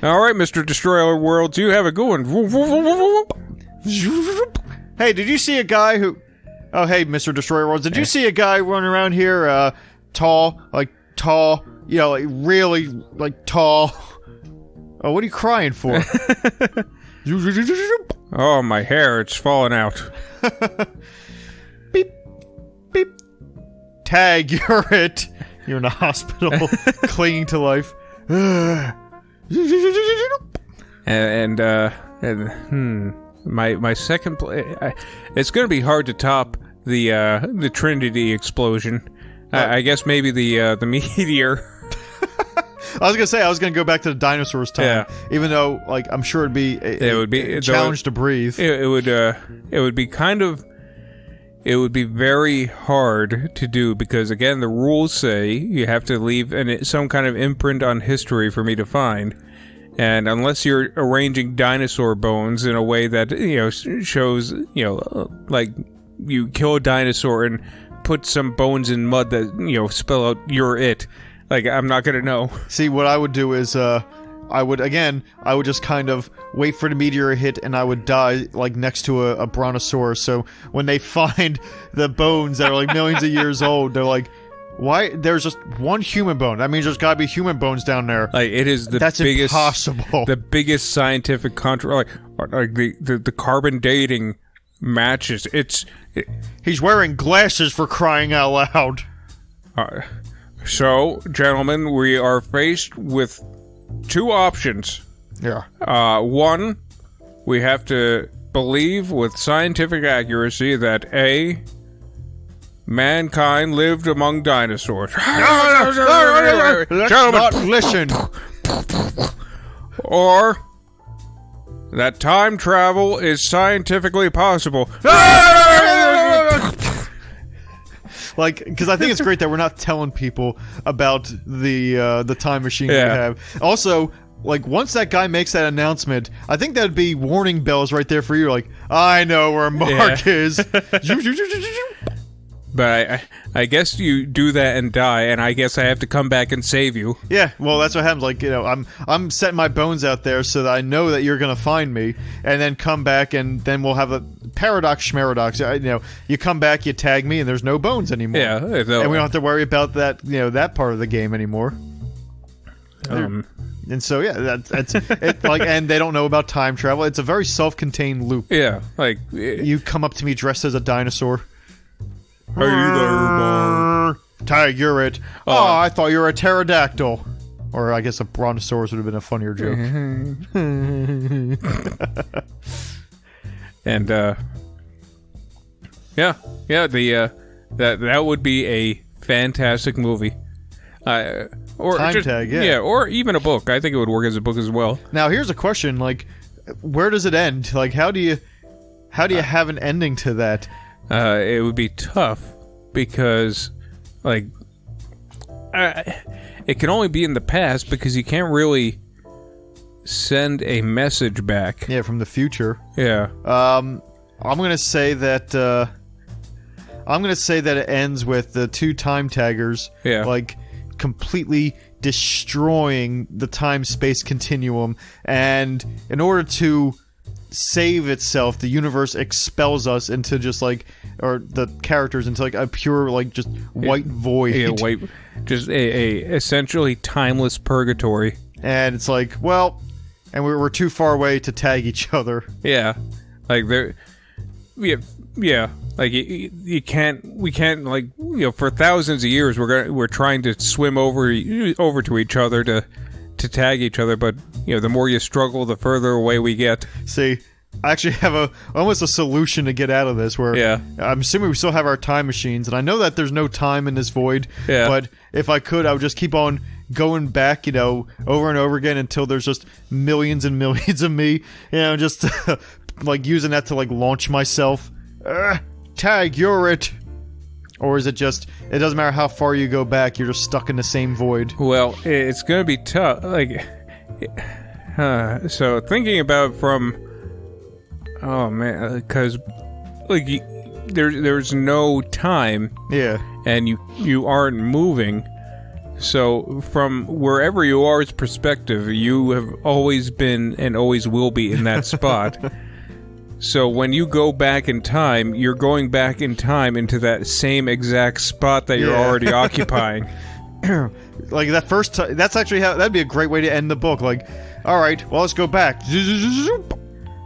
Mr. Destroyer of Worlds, you have a good one. Hey, did you see a guy who? Oh, hey, Mr. Destroyer of Worlds, did you see a guy running around here, tall, like really, like tall? Oh, what are you crying for? Oh, my hair, it's falling out. Beep, beep. Tag, you're it. You're in a hospital, clinging to life. My second it's going to be hard to top the Trinity explosion. I guess maybe the meteor. I was gonna go back to the dinosaurs time, even though like I'm sure it'd be a challenge to breathe. It would be very hard to do because again the rules say you have to leave some kind of imprint on history for me to find, and unless you're arranging dinosaur bones in a way that shows like you kill a dinosaur and put some bones in mud that spell out you're it. Like, I'm not gonna know. See, what I would do is, I would just kind of wait for the meteor to hit, and I would die, like, next to a brontosaurus, so when they find the bones that are, like, millions of years old, they're like, why? There's just one human bone. That means there's gotta be human bones down there. Like, it is That's biggest... impossible. The biggest scientific like the carbon dating matches. He's wearing glasses for crying out loud. So, gentlemen, we are faced with two options. Yeah. One, we have to believe with scientific accuracy that A, mankind lived among dinosaurs. Let's not listen. Or that time travel is scientifically possible. Like, because I think it's great that we're not telling people about the time machine we have. Also, like, once that guy makes that announcement, I think that'd be warning bells right there for you. Like, I know where Mark is. But I guess you do that and die, and I guess I have to come back and save you. Yeah, well, that's what happens. Like, I'm setting my bones out there so that I know that you're gonna find me, and then come back, and then we'll have a paradox schmaradox. You come back, you tag me, and there's no bones anymore. Yeah, and we don't have to worry about that. That part of the game anymore. And so that's it. Like, and they don't know about time travel. It's a very self-contained loop. Yeah, like you come up to me dressed as a dinosaur. Are you there, Mark? Tag, you're it. Oh, I thought you were a pterodactyl. Or I guess a brontosaurus would have been a funnier joke. And that would be a fantastic movie. Or Time Tag, yeah, or even a book. I think it would work as a book as well. Now, here's a question: like, where does it end? Like, how do you have an ending to that? It would be tough because, like, it can only be in the past because you can't really send a message back. Yeah, from the future. Yeah. I'm gonna say that. It ends with the two time taggers. Yeah. Like, completely destroying the time-space continuum, and in order to save itself, the universe expels us into just like, or the characters into like a pure, like, just white void. Yeah, white, just a essentially timeless purgatory. And it's like, well, and we're too far away to tag each other. Yeah, like yeah. Like we can't like, for thousands of years we're trying to swim over to each other to tag each other, but the more you struggle, the further away we get. See, I actually have almost a solution to get out of this. Where I'm assuming we still have our time machines, and I know that there's no time in this void. Yeah. But if I could, I would just keep on going back, over and over again until there's just millions and millions of me. Just like using that to like launch myself. Tag, you're it. Or is it just, it doesn't matter how far you go back, you're just stuck in the same void? Well, it's going to be tough. Like, so thinking about it from, oh man, because like there's no time. Yeah. And you aren't moving. So from wherever you are's perspective, you have always been and always will be in that spot. So when you go back in time, you're going back in time into that same exact spot that you're already occupying. Like that first time, that's actually that'd be a great way to end the book. Like, all right, well, let's go back.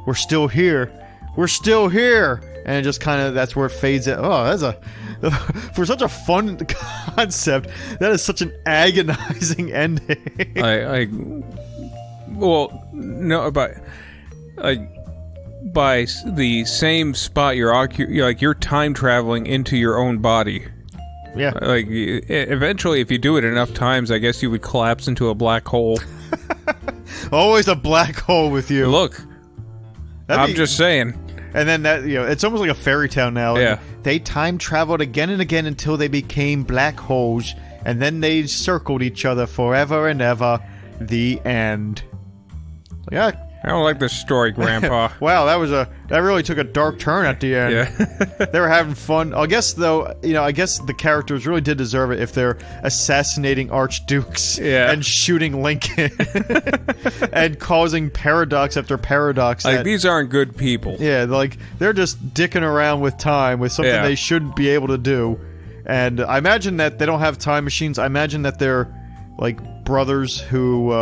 We're still here. We're still here. And it just kind of, that's where it fades out. Oh, that's for such a fun concept, that is such an agonizing ending. Well, no, but by the same spot you're time traveling into your own body. Yeah. Like, eventually, if you do it enough times, I guess you would collapse into a black hole. Always a black hole with you. Look, I'm just saying. And then that, it's almost like a fairy tale now. Yeah. They time traveled again and again until they became black holes, and then they circled each other forever and ever. The end. Like, I don't like this story, Grandpa. Wow, that really took a dark turn at the end. Yeah. They were having fun. I guess, though, I guess the characters really did deserve it if they're assassinating archdukes and shooting Lincoln and causing paradox after paradox. Like, these aren't good people. Yeah, like, they're just dicking around with time with something they shouldn't be able to do. And I imagine that they don't have time machines. I imagine that they're, like, brothers who,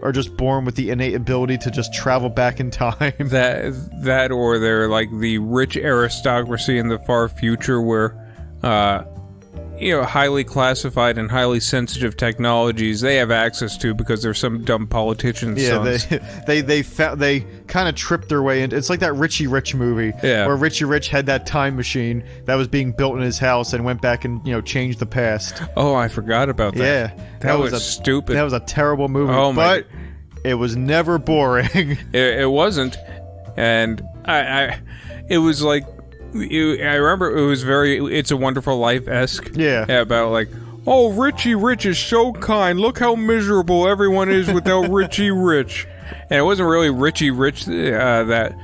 are just born with the innate ability to just travel back in time. That or they're like the rich aristocracy in the far future where, highly classified and highly sensitive technologies they have access to because there's some dumb politicians. Yeah, they kind of tripped their way into. It's like that Richie Rich movie, where Richie Rich had that time machine that was being built in his house and went back and changed the past. Oh, I forgot about that. Yeah, that was stupid. That was a terrible movie. Oh my! But it was never boring. It wasn't, and it was like I remember it was very It's a Wonderful Life-esque. Yeah. About like, oh, Richie Rich is so kind. Look how miserable everyone is without Richie Rich. And it wasn't really Richie Rich that,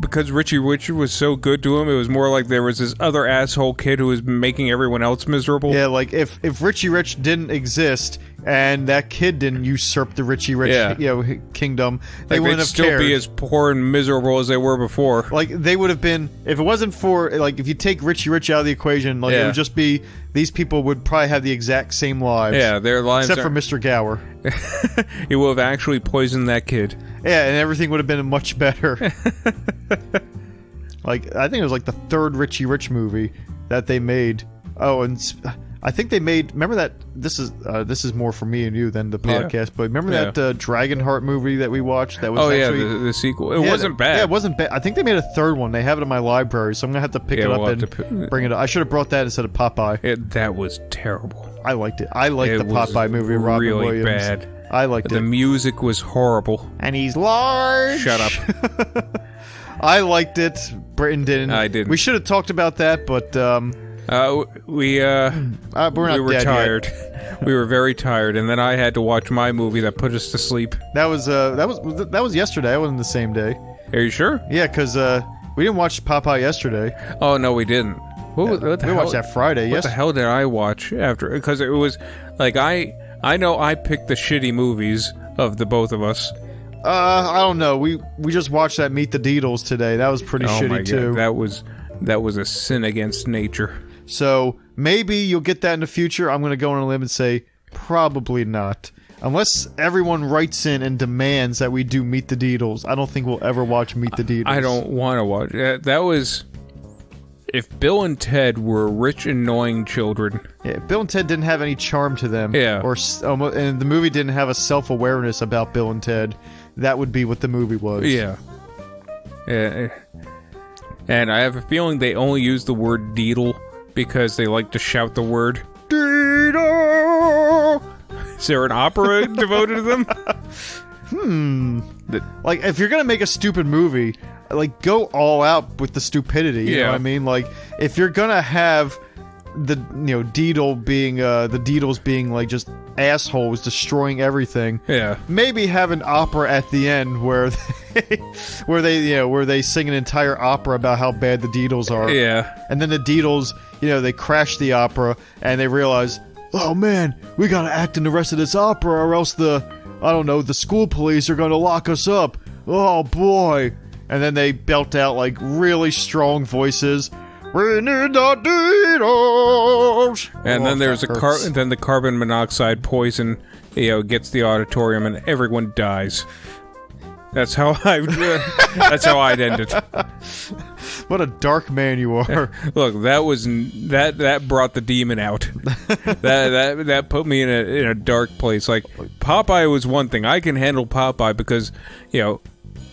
because Richie Rich was so good to him, it was more like there was this other asshole kid who was making everyone else miserable. Yeah, like if Richie Rich didn't exist and that kid didn't usurp the Richie Rich kingdom, they wouldn't have still cared. be as poor and miserable as they were before. Like, they would have been, if it wasn't for, like, if you take Richie Rich out of the equation, like, it would just be, these people would probably have the exact same lives. Yeah, their lives except for Mr. Gower. He will have actually poisoned that kid. Yeah, and everything would have been much better. Like, I think it was like the third Richie Rich movie that they made. Oh, and I think they made. Remember that? This is more for me and you than the podcast. But remember that Dragonheart movie that we watched? That was the sequel. It wasn't bad. Yeah, it wasn't bad. I think they made a third one. They have it in my library, so I'm gonna have to pick it up and bring it up. I should have brought that instead of Popeye. That was terrible. I liked it. I liked the Popeye movie. Robin really Williams. Bad. I liked it. The music was horrible. And he's large. Shut up. I liked it. Britton didn't. I didn't. We should have talked about that, but we were tired. We were very tired, and then I had to watch my movie that put us to sleep. That was yesterday. It wasn't the same day. Are you sure? Yeah, because we didn't watch Popeye yesterday. Oh no, we didn't. We watched that Friday. What the hell did I watch after? Because it was like I know I picked the shitty movies of the both of us. I don't know. We just watched that Meet the Deedles today. That was pretty shitty too. That was a sin against nature. So maybe you'll get that in the future. I'm going to go on a limb and say probably not. Unless everyone writes in and demands that we do Meet the Deedles, I don't think we'll ever watch Meet the Deedles. I don't want to watch that. Was if Bill and Ted were rich, annoying children. Yeah, Bill and Ted didn't have any charm to them. Yeah. And the movie didn't have a self-awareness about Bill and Ted. That would be what the movie was. Yeah. And I have a feeling they only use the word deedle because they like to shout the word deedle. Is there an opera devoted to them? Like, if you're gonna make a stupid movie, like, go all out with the stupidity. You know what I mean? Like, if you're gonna have the Deedle being the Deedles being like just assholes destroying everything. Yeah. Maybe have an opera at the end where they sing an entire opera about how bad the Deedles are. Yeah. And then the Deedles, they crash the opera and they realize, oh man, we gotta act in the rest of this opera or else the school police are gonna lock us up. Oh boy. And then they belt out like really strong voices. We need the Deedles. And then there's then the carbon monoxide poison, gets the auditorium and everyone dies. That's how I'd end it. What a dark man you are. Look, that brought the demon out. that put me in a dark place. Like, Popeye was one thing. I can handle Popeye because,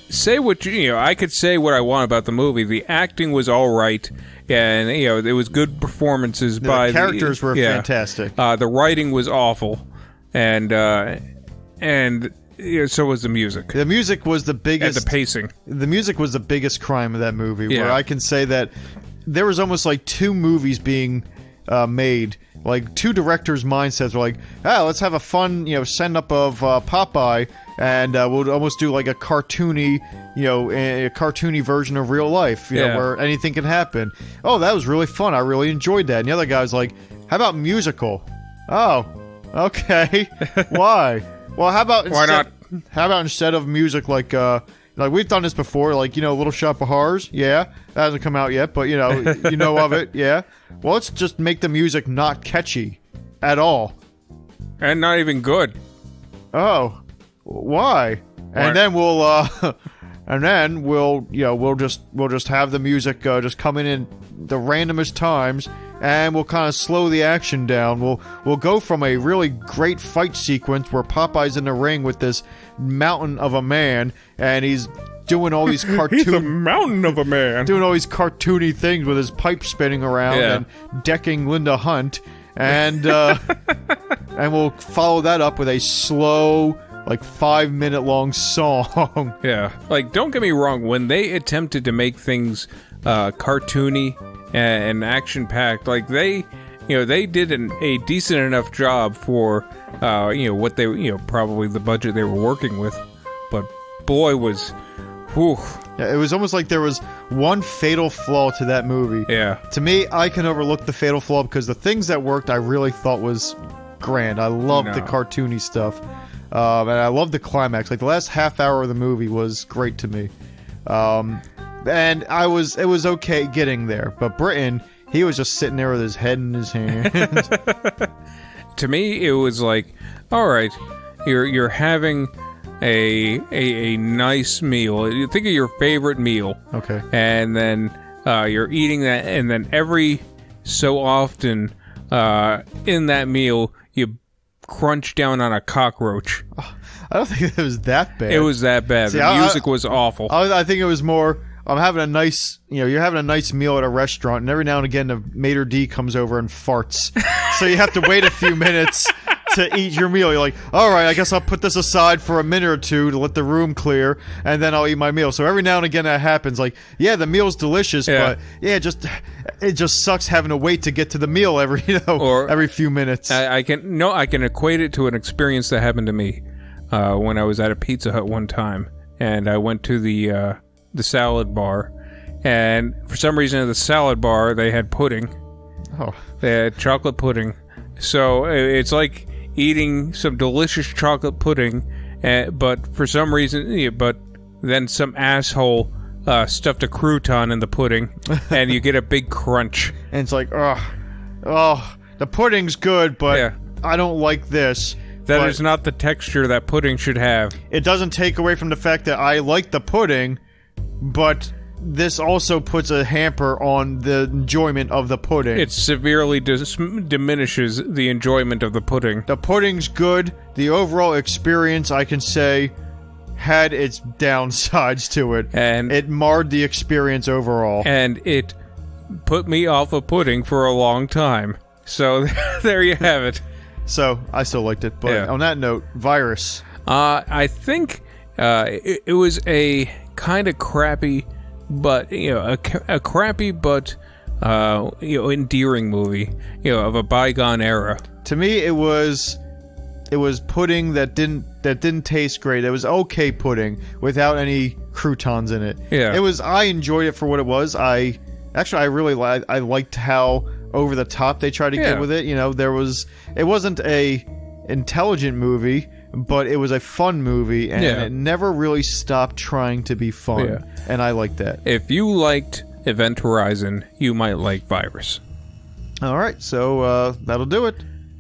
say what I could say what I want about the movie. The acting was all right. And, it was good performances by the characters were fantastic. The writing was awful. And so was the music. The music was the biggest... And the pacing. The music was the biggest crime of that movie, where I can say that there was almost like two movies being made. Like, two directors' mindsets were like, let's have a fun, send-up of Popeye, and we'll almost do like a cartoony, a cartoony version of real life, where anything can happen. Oh, that was really fun. I really enjoyed that. And the other guy was like, how about musical? Oh, okay. Why? Well, how about why not? How about instead of music, like we've done this before, like, Little Shop of Horrors? Yeah. That hasn't come out yet, but, you know of it, yeah. Well, let's just make the music not catchy at all. And not even good. Oh. Why? And then we'll just have the music just come in the randomest times, and we'll kind of slow the action down. We'll go from a really great fight sequence where Popeye's in the ring with this mountain of a man, and he's doing all these He's a mountain of a man. Doing all these cartoony things with his pipe spinning around and decking Linda Hunt, and and we'll follow that up with a slow, like 5-minute long song. Yeah. Like, don't get me wrong, when they attempted to make things cartoony and action-packed. Like they did a decent enough job for what they probably the budget they were working with, but boy was, whew. Yeah, it was almost like there was one fatal flaw to that movie. Yeah. To me, I can overlook the fatal flaw because the things that worked I really thought was grand. I loved the cartoony stuff. And I loved the climax. Like, the last half hour of the movie was great to me. And it was okay getting there. But Britton, he was just sitting there with his head in his hands. To me, it was like, all right, you're having a nice meal. You think of your favorite meal. Okay. And then you're eating that, and then every so often in that meal, you crunch down on a cockroach. Oh, I don't think it was that bad. It was that bad. See, the music was awful. I think it was more, I'm having a nice, you're having a nice meal at a restaurant, and every now and again the maitre d' comes over and farts. So you have to wait a few minutes to eat your meal. You're like, all right, I guess I'll put this aside for a minute or two to let the room clear, and then I'll eat my meal. So every now and again that happens. Like, yeah, the meal's delicious, but yeah, it just sucks having to wait to get to the meal every few minutes. I can equate it to an experience that happened to me when I was at a Pizza Hut one time, and I went to the salad bar, and for some reason at the salad bar they had pudding. Oh, they had chocolate pudding. So it's like eating some delicious chocolate pudding, but for some reason, but then some asshole stuffed a crouton in the pudding, and you get a big crunch. And it's like, the pudding's good, but I don't like this. That is not the texture that pudding should have. It doesn't take away from the fact that I like the pudding, but this also puts a hamper on the enjoyment of the pudding. It severely diminishes the enjoyment of the pudding. The pudding's good. The overall experience, I can say, had its downsides to it. And it marred the experience overall. And it put me off of pudding for a long time. So there you have it. So, I still liked it. But on that note, Virus. I think it was a kind of crappy, but a crappy but endearing movie, of a bygone era. To me, it was pudding that didn't taste great. It was okay pudding without any croutons in it. Yeah, I enjoyed it for what it was. I really liked how over the top they tried to get with it. It wasn't a intelligent movie, but it was a fun movie, and it never really stopped trying to be fun, and I liked that. If you liked Event Horizon, you might like Virus. Alright, so that'll do it.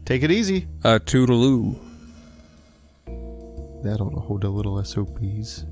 Take it easy. Toodaloo. That'll hold a little SOPs.